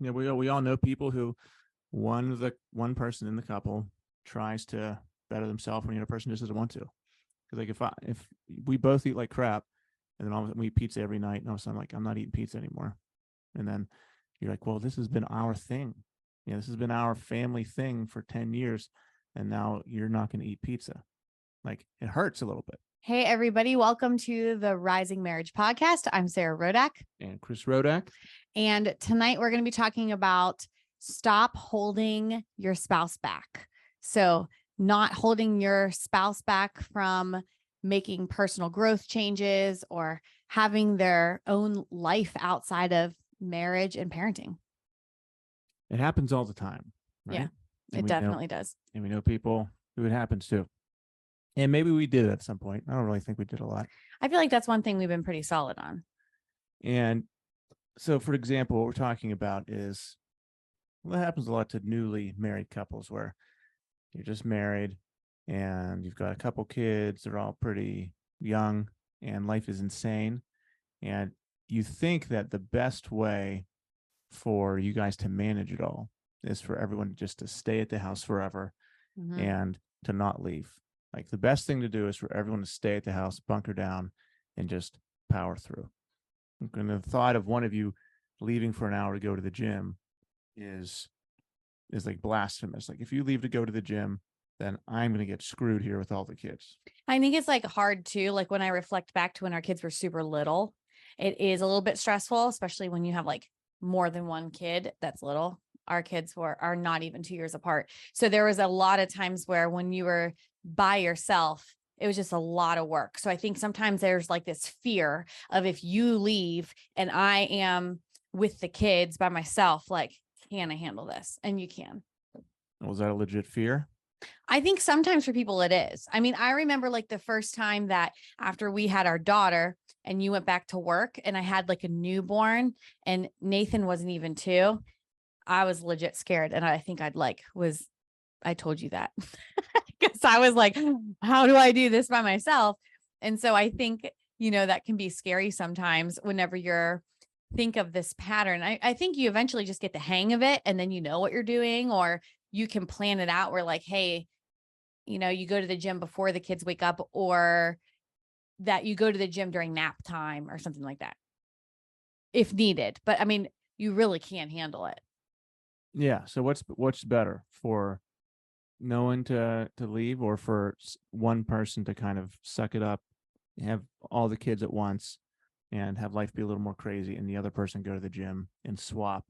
We all know people who one person in the couple tries to better themselves when the other person just doesn't want to. Because like if we both eat like crap, and then all of a sudden we eat pizza every night, and all of a sudden I'm like, I'm not eating pizza anymore. And then you're like, well, this has been our thing. This has been our family thing for 10 years. And now you're not going to eat pizza. Like, it hurts a little bit. Hey, everybody. Welcome to the Rising Marriage Podcast. I'm Sara Rodack. And Chris Rodack. And tonight we're going to be talking about stop holding your spouse back. So not holding your spouse back from making personal growth changes or having their own life outside of marriage and parenting. It happens all the time, right? Yeah, it definitely does. And we know people who it happens to. And maybe we did it at some point. I don't really think we did a lot. I feel like that's one thing we've been pretty solid on. And so, for example, what we're talking about is, well, that happens a lot to newly married couples where you're just married and you've got a couple kids. They're all pretty young and life is insane. And you think that the best way for you guys to manage it all is for everyone just to stay at the house forever and to not leave. Like, the best thing to do is for everyone to stay at the house, bunker down, and just power through. And the thought of one of you leaving for an hour to go to the gym is like blasphemous. Like, if you leave to go to the gym, then I'm going to get screwed here with all the kids. I think it's like hard too. Like, when I reflect back to when our kids were super little, it is a little bit stressful, especially when you have like more than one kid that's little. Our kids are not even 2 years apart. So there was a lot of times where when you were by yourself, it was just a lot of work. So I think sometimes there's like this fear of, if you leave and I am with the kids by myself, like, can I handle this? And you can. Was that a legit fear? I think sometimes for people it is. I mean, I remember like the first time that after we had our daughter and you went back to work and I had like a newborn and Nathan wasn't even 2, I was legit scared. And I think I told you that because I was like, how do I do this by myself? And so I think, that can be scary sometimes whenever you're think of this pattern. I think you eventually just get the hang of it and then you know what you're doing, or you can plan it out where like, hey, you go to the gym before the kids wake up, or that you go to the gym during nap time or something like that if needed. But I mean, you really can't handle it. Yeah. So what's better, for knowing to leave, or for one person to kind of suck it up, have all the kids at once and have life be a little more crazy, and the other person go to the gym and swap,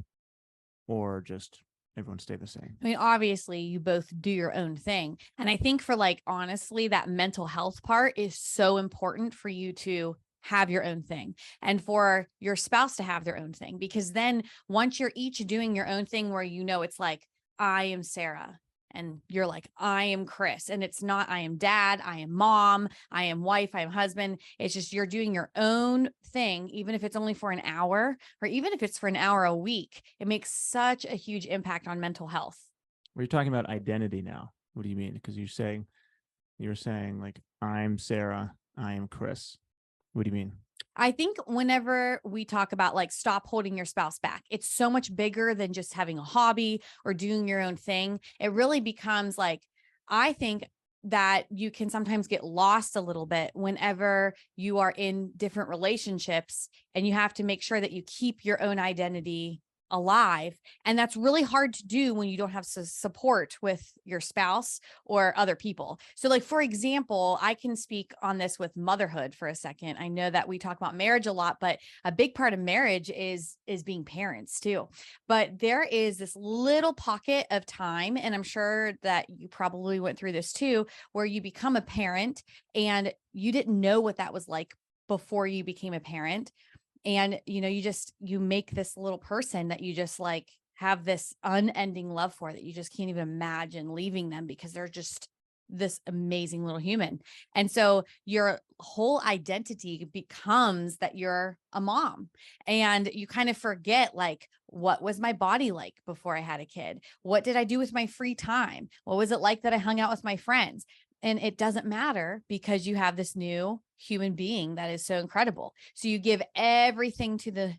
or just everyone stay the same? I mean, obviously you both do your own thing. And I think for like, honestly, that mental health part is so important for you to have your own thing and for your spouse to have their own thing, because then once you're each doing your own thing where, it's like, I am Sara and you're like, I am Chris, and it's not, I am dad, I am mom, I am wife, I am husband. It's just, you're doing your own thing, even if it's only for an hour, or even if it's for an hour a week. It makes such a huge impact on mental health. We're talking about identity now. What do you mean? Because you're saying like, I'm Sara, I am Chris. What do you mean? I think whenever we talk about like, stop holding your spouse back, it's so much bigger than just having a hobby or doing your own thing. It really becomes like, I think that you can sometimes get lost a little bit whenever you are in different relationships and you have to make sure that you keep your own identity alive. And that's really hard to do when you don't have support with your spouse or other people. So like, for example, I can speak on this with motherhood for a second. I know that we talk about marriage a lot, but a big part of marriage is being parents too. But there is this little pocket of time, and I'm sure that you probably went through this too, where you become a parent and you didn't know what that was like before you became a parent. And, you make this little person that you just like have this unending love for, that you just can't even imagine leaving them, because they're just this amazing little human. And so your whole identity becomes that you're a mom, and you kind of forget, like, what was my body like before I had a kid? What did I do with my free time? What was it like that I hung out with my friends? And it doesn't matter, because you have this new human being that is so incredible. So you give everything to the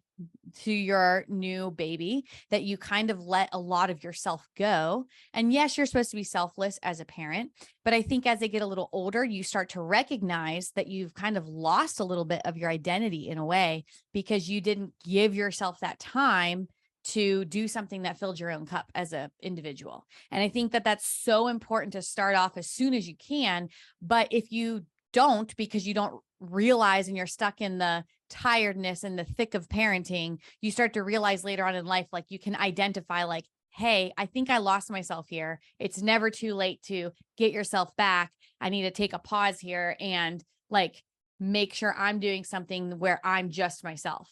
to your new baby, that you kind of let a lot of yourself go. And yes, you're supposed to be selfless as a parent, but I think as they get a little older, you start to recognize that you've kind of lost a little bit of your identity in a way, because you didn't give yourself that time to do something that filled your own cup as an individual. And I think that that's so important to start off as soon as you can. But if you don't, because you don't realize and you're stuck in the tiredness and the thick of parenting, you start to realize later on in life, like you can identify like, hey, I think I lost myself here. It's never too late to get yourself back. I need to take a pause here and like make sure I'm doing something where I'm just myself.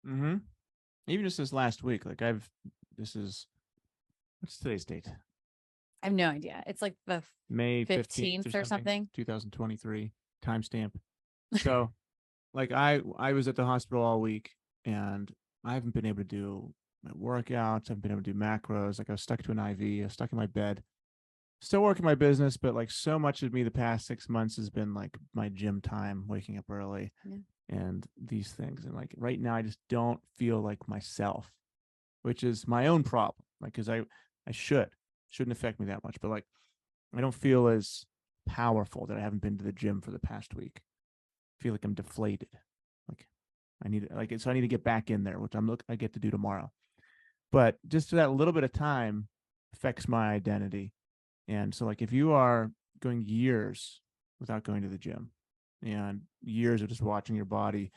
Mm-hmm. Even just this last week, like what's today's date? I have no idea. It's like the May 15th or something. 2023 timestamp. So like I was at the hospital all week, and I haven't been able to do my workouts. I've been able to do macros. Like I was stuck to an IV. I was stuck in my bed. Still working my business, but like so much of me the past 6 months has been like my gym time, waking up early, and these things. And like right now, I just don't feel like myself, which is my own problem. Like, because I shouldn't affect me that much, but like I don't feel as powerful that I haven't been to the gym for the past week. I feel like I'm deflated. Like so I need to get back in there, which I get to do tomorrow. But just that little bit of time affects my identity. And so like if you are going years without going to the gym, and years of just watching your body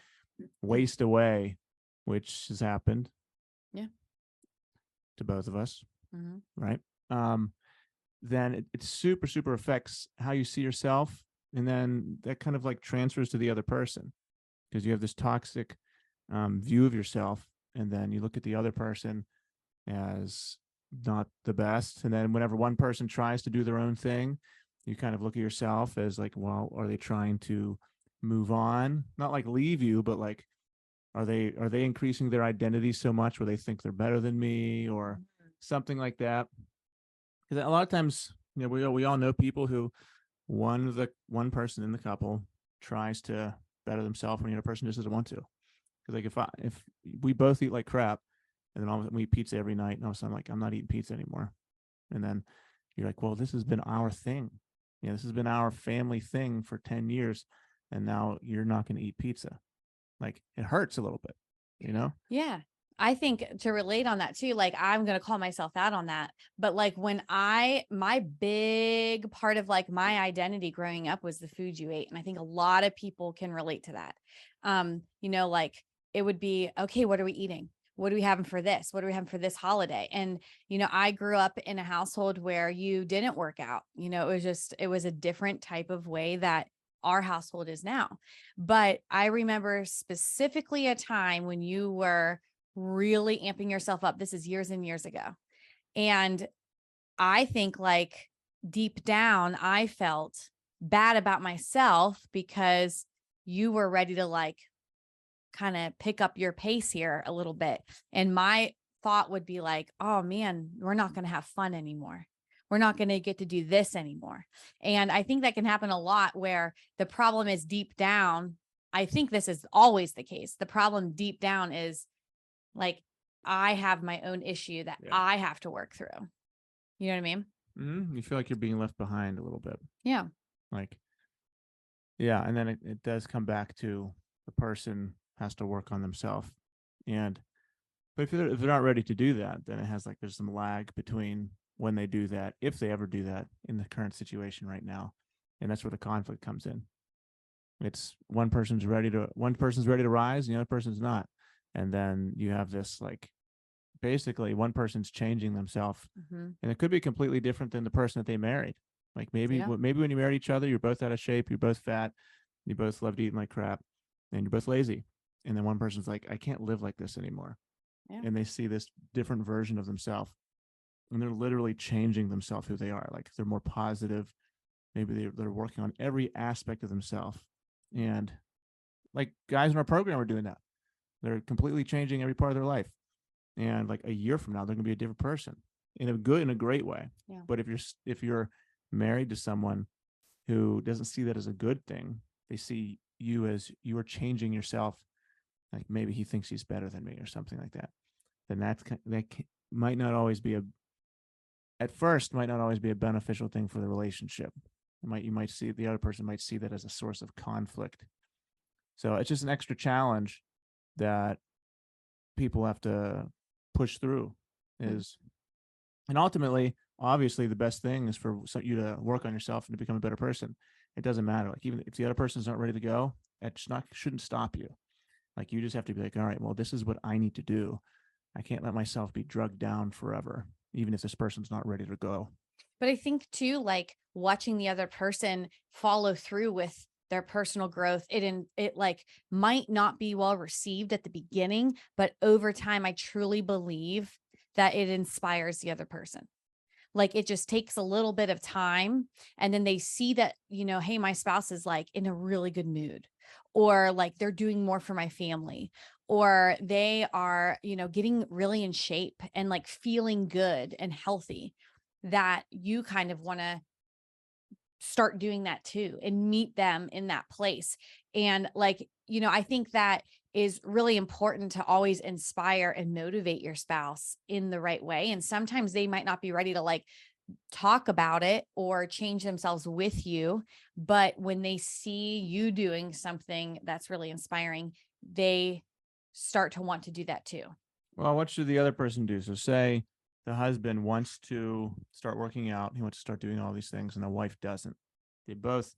waste away, which has happened to both of us, right? Then it super, super affects how you see yourself. And then that kind of like transfers to the other person, because you have this toxic view of yourself. And then you look at the other person as not the best. And then whenever one person tries to do their own thing, you kind of look at yourself as like, well, are they trying to move on? Not like leave you, but like, are they increasing their identity so much where they think they're better than me or something like that? Because a lot of times, we all know people who one person in the couple tries to better themselves when the other person just doesn't want to. Because like if we both eat like crap, and then all of a sudden we eat pizza every night, and all of a sudden like I'm not eating pizza anymore, and then you're like, well, this has been our thing, this has been our family thing for 10 years, and now you're not going to eat pizza. Like it hurts a little bit, Yeah. I think to relate on that too, like I'm going to call myself out on that. But like my big part of like my identity growing up was the food you ate. And I think a lot of people can relate to that. Like it would be, okay, what are we eating? What are we having for this? What are we having for this holiday? And, I grew up in a household where you didn't work out, it was a different type of way that our household is now. But I remember specifically a time when you were really amping yourself up. This is years and years ago. And I think like deep down, I felt bad about myself because you were ready to like kind of pick up your pace here a little bit. And my thought would be like, oh man, we're not going to have fun anymore. We're not going to get to do this anymore. And I think that can happen a lot where the problem is deep down. I think this is always the case. The problem deep down is like, I have my own issue that I have to work through. You know what I mean? You feel like you're being left behind a little bit. Yeah. Like, yeah. And then it does come back to the person has to work on themselves. But if they're not ready to do that, then there's some lag between when they do that, if they ever do that in the current situation right now. And that's where the conflict comes in. It's one person's ready to rise, and the other person's not. And then you have this like basically one person's changing themselves, and it could be completely different than the person that they married. Like maybe when you married each other, you're both out of shape, you're both fat, you both loved eating like crap, and you're both lazy. And then one person's like, I can't live like this anymore. Yeah. And they see this different version of themselves, and they're literally changing themselves, who they are. Like they're more positive. Maybe they're working on every aspect of themselves. And like guys in our program are doing that. They're completely changing every part of their life. And like a year from now, they're going to be a different person in a great way. Yeah. But if you're married to someone who doesn't see that as a good thing, they see you as you are changing yourself like maybe he thinks he's better than me or something like that, then might not always be at first might not always be a beneficial thing for the relationship. You might see the other person might see that as a source of conflict. So it's just an extra challenge that people have to push through. Is And ultimately, obviously, the best thing is for you to work on yourself and to become a better person. It doesn't matter. Like, even if the other person's not ready to go, shouldn't stop you. Like, you just have to be like, all right, well, this is what I need to do. I can't let myself be drugged down forever, even if this person's not ready to go. But I think too, like watching the other person follow through with their personal growth, it like might not be well received at the beginning, but over time, I truly believe that it inspires the other person. Like it just takes a little bit of time. And then they see that, hey, my spouse is like in a really good mood, or like they're doing more for my family, or they are, getting really in shape and like feeling good and healthy, that you kind of want to start doing that too and meet them in that place. And like, I think that is really important to always inspire and motivate your spouse in the right way. And sometimes they might not be ready to like talk about it or change themselves with you, but when they see you doing something that's really inspiring, they start to want to do that too. Well, what should the other person do? So say the husband wants to start working out, he wants to start doing all these things, and the wife doesn't. They're both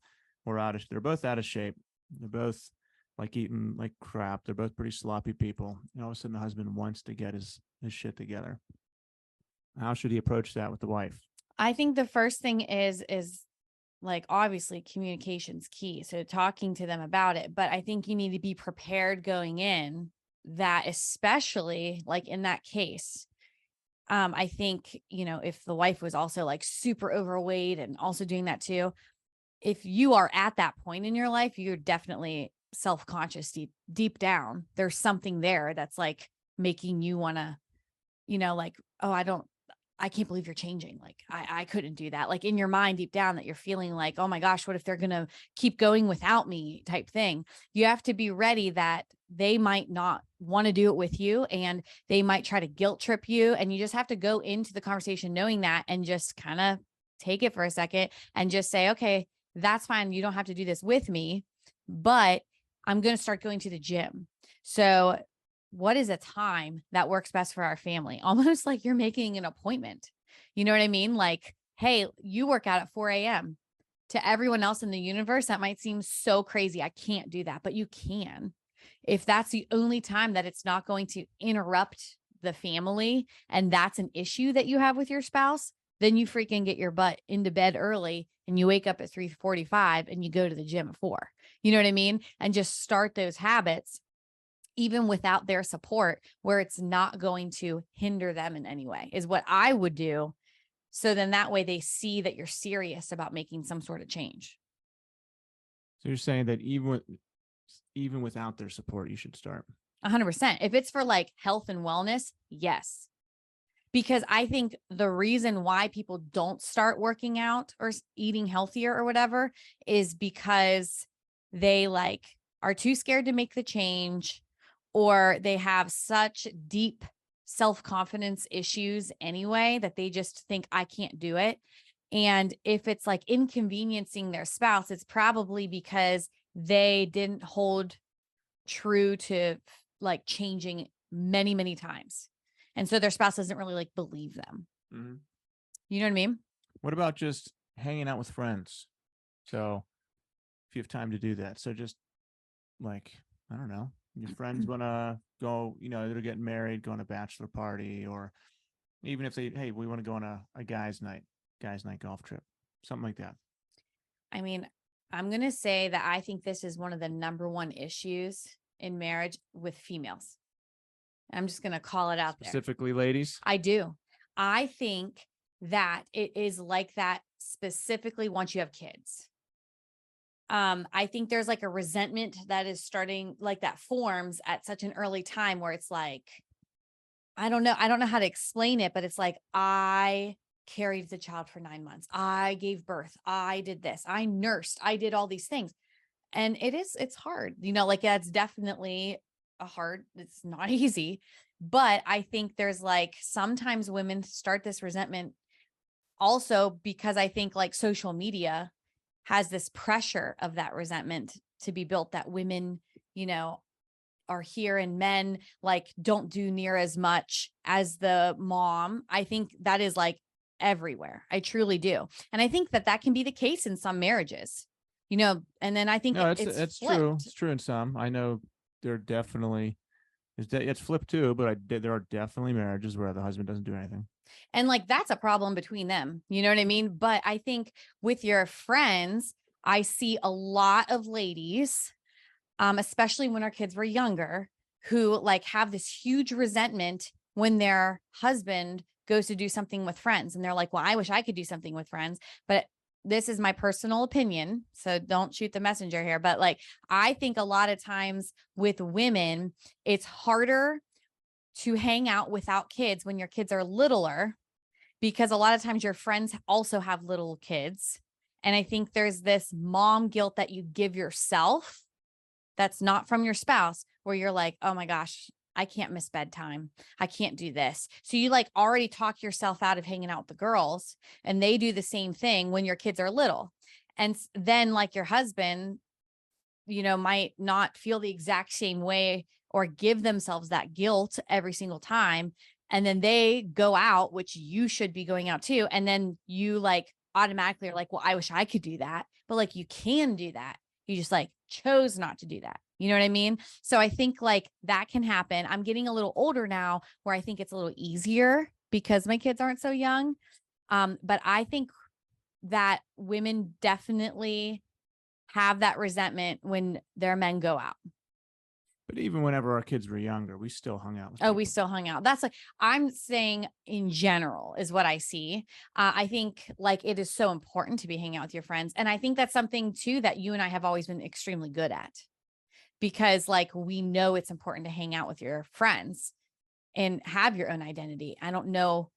out of shape. They're both like eating like crap. They're both pretty sloppy people. And all of a sudden the husband wants to get his shit together. How should he approach that with the wife? I think the first thing is like, obviously communication's key. So talking to them about it, but I think you need to be prepared going in that, especially like in that case. I think, if the wife was also like super overweight and also doing that too, if you are at that point in your life, you're definitely self-conscious deep down. There's something there that's like making you want to, like, oh, I can't believe you're changing. Like, I couldn't do that. Like in your mind, deep down, that you're feeling like, oh my gosh, what if they're going to keep going without me type thing. You have to be ready that they might not want to do it with you, and they might try to guilt trip you. And you just have to go into the conversation knowing that, and just kind of take it for a second and just say, okay, that's fine. You don't have to do this with me, but I'm going to start going to the gym. So what is a time that works best for our family? Almost like you're making an appointment. You know what I mean? Like, hey, you work out at 4 a.m. To everyone else in the universe, that might seem so crazy. I can't do that, but you can. If that's the only time that it's not going to interrupt the family, and that's an issue that you have with your spouse, then you freaking get your butt into bed early and you wake up at 3:45 and you go to the gym at 4. You know what I mean? And just start those habits even without their support, where it's not going to hinder them in any way, is what I would do. So then that way they see that you're serious about making some sort of change. So you're saying that even without their support, you should start. 100%. If it's for like health and wellness, yes. Because I think the reason why people don't start working out or eating healthier or whatever is because they like are too scared to make the change, or they have such deep self-confidence issues anyway that they just think, I can't do it. And if it's like inconveniencing their spouse, it's probably because they didn't hold true to like changing many, many times. And so their spouse doesn't really like believe them. Mm-hmm. You know what I mean? What about just hanging out with friends? So if you have time to do that. So just like, I don't know, your friends want to go, they're getting married, go on a bachelor party, or even if hey, we want to go on a guys' night golf trip, something like that. I mean, I'm going to say that I think this is one of the number one issues in marriage with females. I'm just going to call it out there. Specifically, ladies? I do. I think that it is like that specifically once you have kids. I think there's like a resentment that is starting, like that forms at such an early time, where it's like, I don't know how to explain it, but it's like, I carried the child for 9 months. I gave birth. I did this. I nursed. I did all these things. And it's hard, like that's definitely it's not easy, but I think there's like sometimes women start this resentment also because I think like social media has this pressure of that resentment to be built, that women, you know, are here and men like don't do near as much as the mom. I think that is like everywhere. I truly do. And I think that that can be the case in some marriages, you know, and then I think No, it's it's true. flipped. It's true in some. I know there definitely it's flipped too, but there are definitely marriages where the husband doesn't do anything. And like that's a problem between them. You know what I mean? But I think with your friends, I see a lot of ladies, especially when our kids were younger, who like have this huge resentment when their husband goes to do something with friends. And they're like, well, I wish I could do something with friends. But this is my personal opinion. So don't shoot the messenger here. But like, I think a lot of times with women, it's harder to hang out without kids when your kids are littler, because a lot of times your friends also have little kids. And I think there's this mom guilt that you give yourself that's not from your spouse, where you're like, oh my gosh, I can't miss bedtime. I can't do this. So you like already talk yourself out of hanging out with the girls, and they do the same thing when your kids are little. And then like your husband, you know, might not feel the exact same way or give themselves that guilt every single time. And then they go out, which you should be going out too. And then you like automatically are like, well, I wish I could do that. But like, you can do that. You just like chose not to do that. You know what I mean? So I think like that can happen. I'm getting a little older now where I think it's a little easier because my kids aren't so young. But I think that women definitely have that resentment when their men go out. But even whenever our kids were younger, we still hung out with Oh, we people. still hung out. That's like, I'm saying in general is what I see. I think like it is so important to be hanging out with your friends. And I think that's something too that you and I have always been extremely good at, because like we know it's important to hang out with your friends and have your own identity. I don't know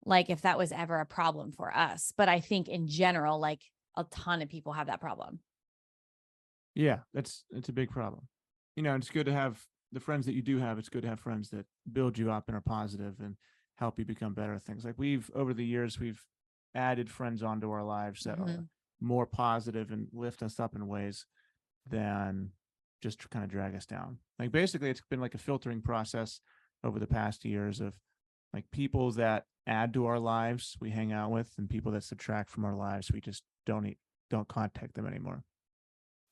like if that was ever a problem for us, but I think in general, like a ton of people have that problem. Yeah, it's a big problem. You know, it's good to have the friends that you do have. It's good to have friends that build you up and are positive and help you become better at things. Like over the years, we've added friends onto our lives that are more positive and lift us up in ways than just to kind of drag us down. Like basically, it's been like a filtering process over the past years of like people that add to our lives we hang out with, and people that subtract from our lives we just don't contact them anymore.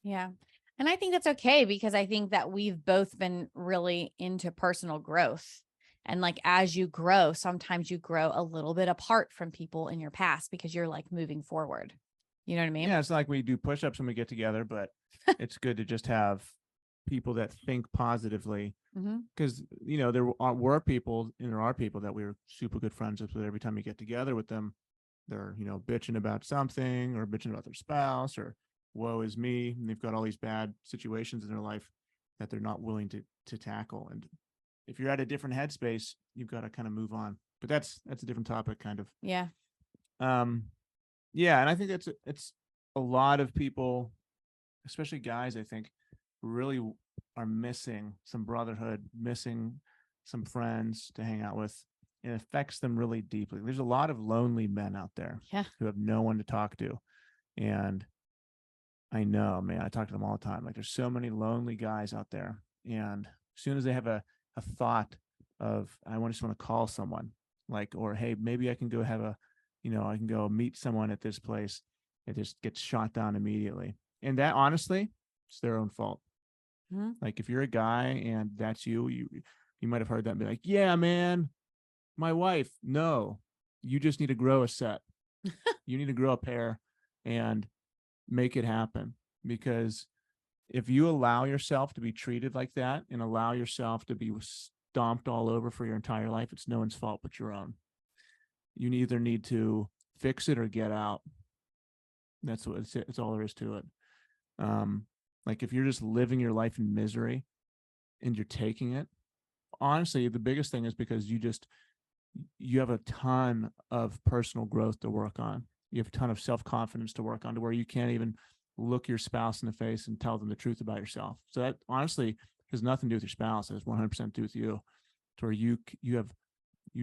Yeah. And I think that's okay, because I think that we've both been really into personal growth. And like as you grow, sometimes you grow a little bit apart from people in your past because you're like moving forward. You know what I mean? Yeah, it's not like we do push-ups when we get together, but it's good to just have people that think positively, because you know were people and there are people that we're super good friends with, but every time you get together with them, they're bitching about something or bitching about their spouse or woe is me, and they've got all these bad situations in their life that they're not willing to tackle. And if you're at a different headspace, you've got to kind of move on. But that's a different topic, kind of. Yeah. Um, yeah, and I think it's a lot of people, especially guys, I think, really are missing some brotherhood, missing some friends to hang out with. It affects them really deeply. There's a lot of lonely men out there who have no one to talk to. And I know, man, I talk to them all the time. Like there's so many lonely guys out there. And as soon as they have a thought of, just want to call someone, like, or hey, maybe I can go have I can go meet someone at this place, it just gets shot down immediately. And that honestly, it's their own fault. Like if you're a guy and that's you might have heard that and be like, yeah, man, my wife. No, you just need to grow a set. You need to grow a pair and make it happen. Because if you allow yourself to be treated like that and allow yourself to be stomped all over for your entire life, it's no one's fault but your own. You either need to fix it or get out. That's what it's all there is to it. Like if you're just living your life in misery and you're taking it, honestly, the biggest thing is because you have a ton of personal growth to work on. You have a ton of self-confidence to work on, to where you can't even look your spouse in the face and tell them the truth about yourself. So that honestly, has nothing to do with your spouse. It has 100% to do with you. To where you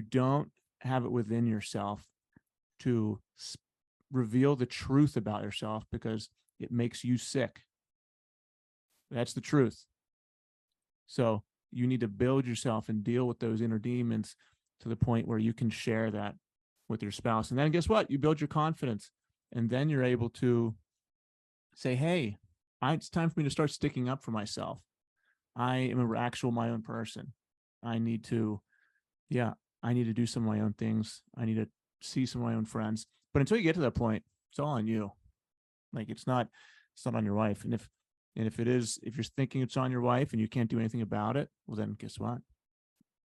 don't have it within yourself to reveal the truth about yourself because it makes you sick. That's the truth. So you need to build yourself and deal with those inner demons to the point where you can share that with your spouse. And then guess what? You build your confidence. And then you're able to say, hey, it's time for me to start sticking up for myself. I am my own person. I need to do some of my own things. I need to see some of my own friends. But until you get to that point, it's all on you. Like it's not on your wife. And if you're thinking it's on your wife and you can't do anything about it, well then guess what?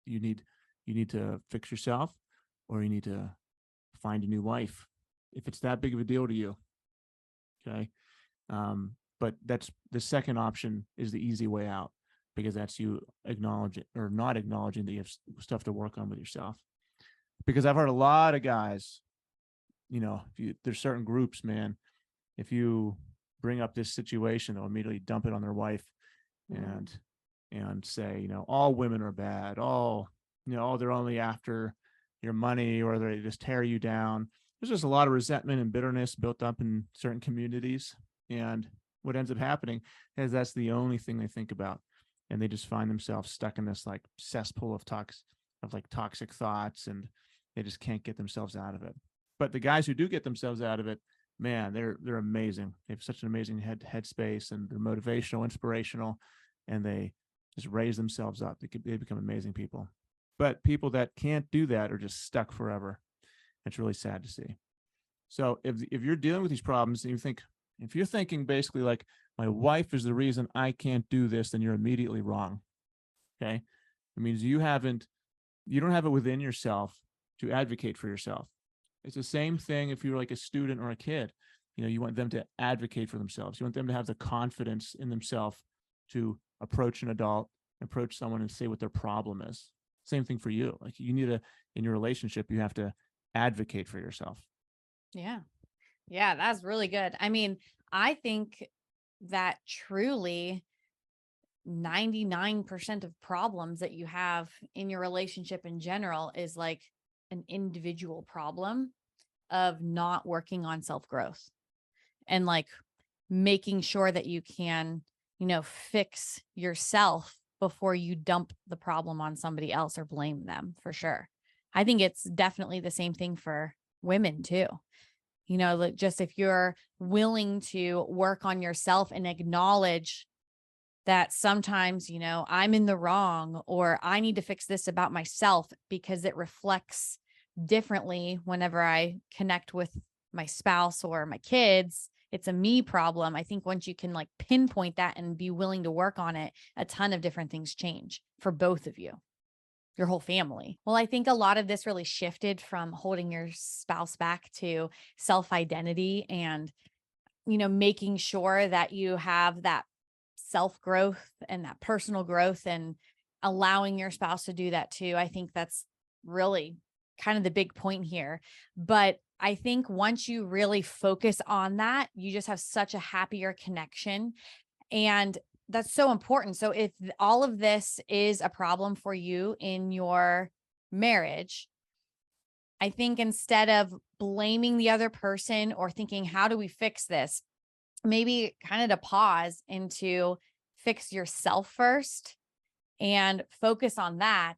You need to fix yourself, or you need to find a new wife if it's that big of a deal to you. Okay. But that's the second option is the easy way out, because that's you acknowledging or not acknowledging that you have stuff to work on with yourself. Because I've heard a lot of guys, there's certain groups, man, if you bring up this situation, they'll immediately dump it on their wife and say, all women are bad. They're only after your money, or they just tear you down. There's just a lot of resentment and bitterness built up in certain communities. And what ends up happening is that's the only thing they think about. And they just find themselves stuck in this like cesspool of toxic thoughts, and they just can't get themselves out of it. But the guys who do get themselves out of it, man, they're amazing. They have such an amazing headspace, and they're motivational, inspirational, and they just raise themselves up. They become amazing people. But people that can't do that are just stuck forever. It's really sad to see. So if you're dealing with these problems and if you're thinking basically like my wife is the reason I can't do this, then you're immediately wrong. Okay. It means you don't have it within yourself to advocate for yourself. It's the same thing if you're like a student or a kid. You want them to advocate for themselves. You want them to have the confidence in themselves to approach an adult, approach someone and say what their problem is. Same thing for you. Like you need in your relationship, you have to advocate for yourself. Yeah. Yeah, that's really good. I mean, I think that truly 99% of problems that you have in your relationship in general is like an individual problem of not working on self-growth and like making sure that you can, fix yourself before you dump the problem on somebody else or blame them, for sure. I think it's definitely the same thing for women too. Just if you're willing to work on yourself and acknowledge that sometimes, I'm in the wrong, or I need to fix this about myself because it reflects differently whenever I connect with my spouse or my kids. It's a me problem. I think once you can like pinpoint that and be willing to work on it, a ton of different things change for both of you, your whole family. Well, I think a lot of this really shifted from holding your spouse back to self-identity and, making sure that you have that self-growth and that personal growth and allowing your spouse to do that too. I think that's really kind of the big point here. But I think once you really focus on that, you just have such a happier connection. And that's so important. So if all of this is a problem for you in your marriage, I think instead of blaming the other person or thinking, how do we fix this? Maybe kind of to pause and to fix yourself first and focus on that,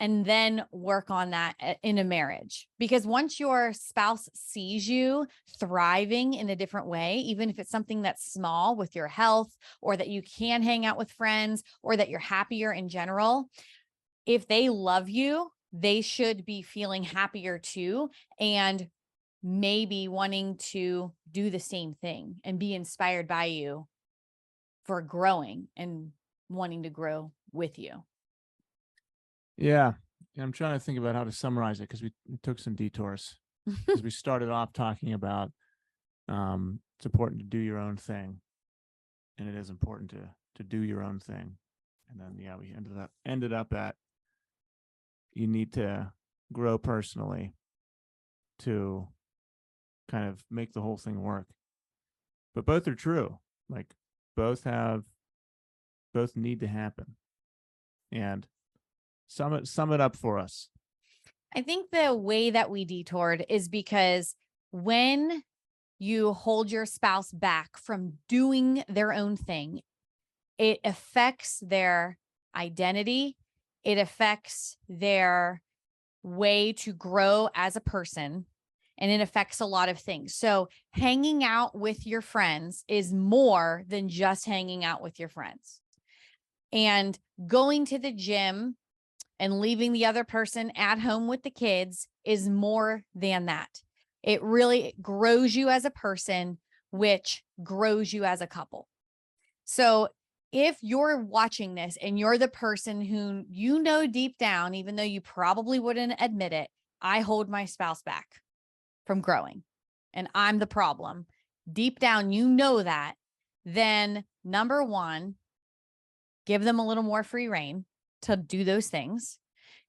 and then work on that in a marriage. Because once your spouse sees you thriving in a different way, even if it's something that's small with your health, or that you can hang out with friends, or that you're happier in general, if they love you, they should be feeling happier too, and maybe wanting to do the same thing and be inspired by you for growing and wanting to grow with you. Yeah. And I'm trying to think about how to summarize it, because we took some detours. Because we started off talking about it's important to do your own thing. And it is important to do your own thing. And then we ended up at you need to grow personally to kind of make the whole thing work. But both are true. Like both have both need to happen. And sum it up for us. I think the way that we detoured is because when you hold your spouse back from doing their own thing, it affects their identity. It affects their way to grow as a person, and it affects a lot of things. So hanging out with your friends is more than just hanging out with your friends. And going to the gym and leaving the other person at home with the kids is more than that. It really grows you as a person, which grows you as a couple. So if you're watching this and you're the person who you know deep down, even though you probably wouldn't admit it, I hold my spouse back from growing and I'm the problem. Deep down, you know that. Then number one, give them a little more free rein to do those things.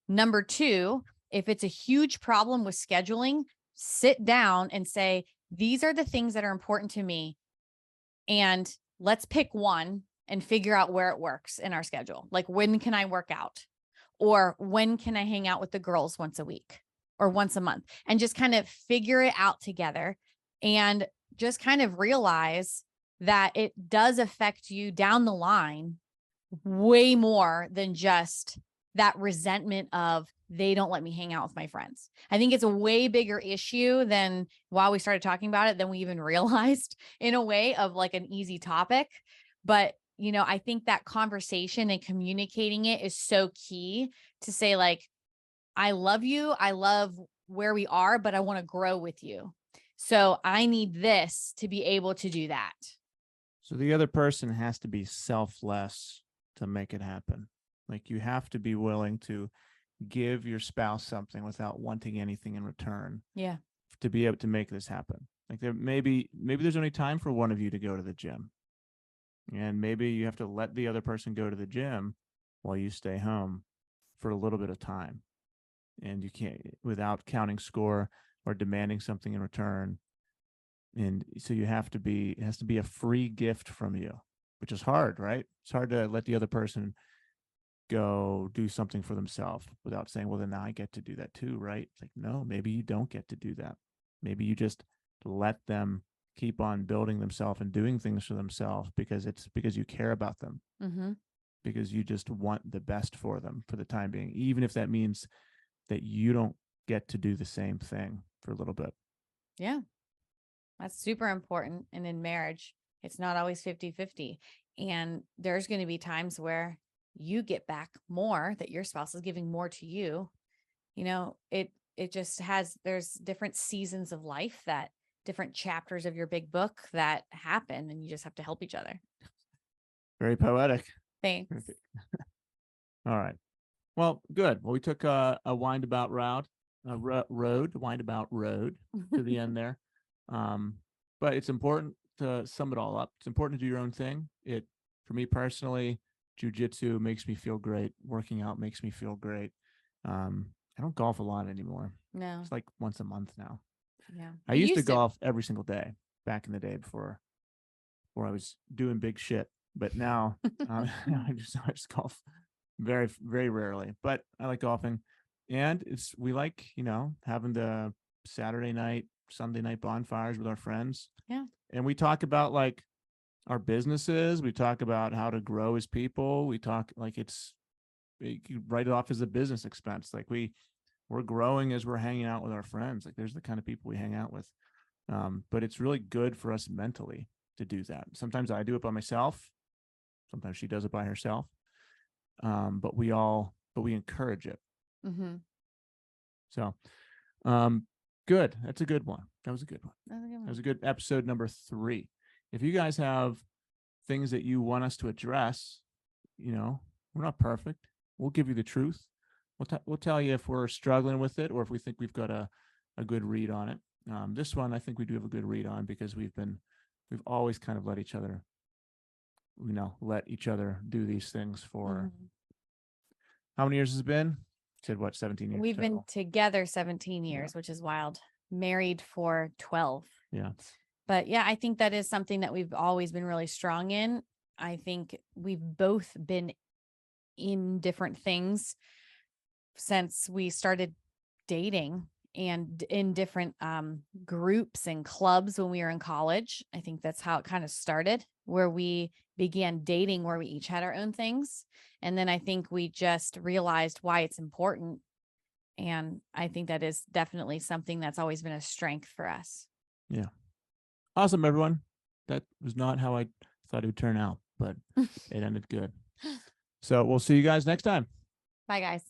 Number two, if it's a huge problem with scheduling, sit down and say, these are the things that are important to me. And let's pick one and figure out where it works in our schedule. Like, when can I work out? Or when can I hang out with the girls once a week or once a month? And just kind of figure it out together and just kind of realize that it does affect you down the line way more than just that resentment of they don't let me hang out with my friends. I think it's a way bigger issue than while we started talking about it than we even realized, in a way of like an easy topic. But, you know, I think that conversation and communicating it is so key to say, like, I love you. I love where we are, but I want to grow with you. So I need this to be able to do that. So the other person has to be selfless to make it happen. Like, you have to be willing to give your spouse something without wanting anything in return. Yeah. To be able to make this happen. Like, there maybe there's only time for one of you to go to the gym. And maybe you have to let the other person go to the gym while you stay home for a little bit of time. And you can't, without counting score or demanding something in return. And so it has to be a free gift from you, which is hard, right? It's hard to let the other person go do something for themselves without saying, well, then now I get to do that too, right? It's like, no, maybe you don't get to do that. Maybe you just let them keep on building themselves and doing things for themselves because you care about them, because you just want the best for them for the time being, even if that means that you don't get to do the same thing for a little bit. Yeah. That's super important. And in marriage, it's not always 50-50. And there's going to be times where you get back more, that your spouse is giving more to you. You know, it just there's different seasons of life, that different chapters of your big book that happen, and you just have to help each other. Very poetic. Thanks. All right. Well, good. Well, we took a windabout road to the end there. But it's important to sum it all up. It's important to do your own thing. For me personally, jiu-jitsu makes me feel great. Working out makes me feel great. I don't golf a lot anymore. No. It's like once a month now. Yeah. I used to golf every single day back in the day before I was doing big shit. But now I just golf very, very rarely. But I like golfing. And we like, having the Saturday night, Sunday night bonfires with our friends. Yeah. And we talk about like our businesses. We talk about how to grow as people. We talk like you write it off as a business expense. Like we're growing as we're hanging out with our friends. Like, there's the kind of people we hang out with. But it's really good for us mentally to do that. Sometimes I do it by myself. Sometimes she does it by herself. But we encourage it. So, good. That's a good one. That was a good one. That was a good episode number 3. If you guys have things that you want us to address, we're not perfect. We'll give you the truth. We'll tell you if we're struggling with it or if we think we've got a good read on it. This one, I think we do have a good read on, because we've always kind of let each other do these things for how many years has it been? Said what, 17 years? We've been together 17 years, which is wild. Married for 12. Yeah. But yeah, I think that is something that we've always been really strong in. I think we've both been in different things since we started dating and in different groups and clubs when we were in college. I think that's how it kind of started, where we began dating, where we each had our own things. And then I think we just realized why it's important. And I think that is definitely something that's always been a strength for us. Yeah. Awesome, everyone. That was not how I thought it would turn out, but it ended good. So we'll see you guys next time. Bye, guys.